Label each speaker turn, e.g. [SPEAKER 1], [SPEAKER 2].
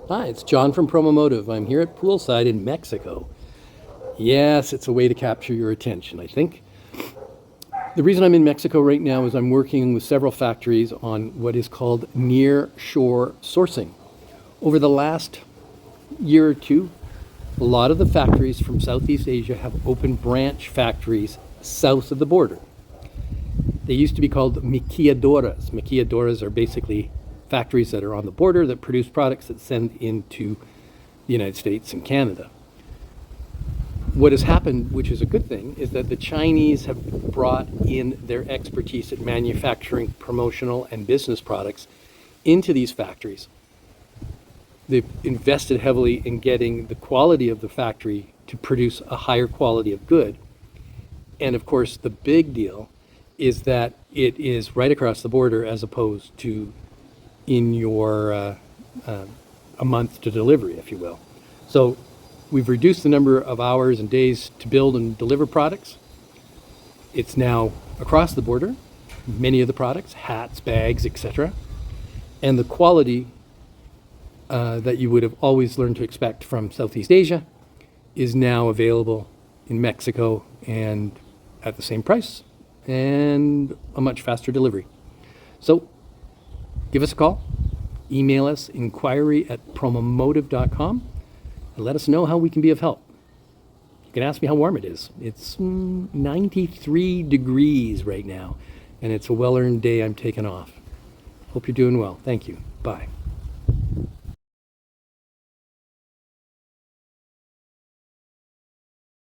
[SPEAKER 1] Hi, it's John from Promomotive. I'm here at Poolside in Mexico. Yes, it's a way to capture your attention, I think. The reason I'm in Mexico right now is I'm working with several factories on what is called near-shore sourcing. Over the last year or two, a lot of the factories from Southeast Asia have opened branch factories south of the border. They used to be called maquiladoras. Maquiladoras are basically factories that are on the border that produce products that send into the United States and Canada. What has happened, which is a good thing, is that the Chinese have brought in their expertise at manufacturing promotional and business products into these factories. They've invested heavily in getting the quality of the factory to produce a higher quality of good. And of course, the big deal is that it is right across the border as opposed to in your a month to delivery, if you will. So we've reduced the number of hours and days to build and deliver products. It's now across the border, many of the products, hats, bags, etc. And the quality that you would have always learned to expect from Southeast Asia is now available in Mexico and at the same price and a much faster delivery. So give us a call, email us, inquiry@promomotive.com, and let us know how we can be of help. You can ask me how warm it is. It's 93 degrees right now, and it's a well-earned day I'm taking off. Hope you're doing well. Thank you. Bye.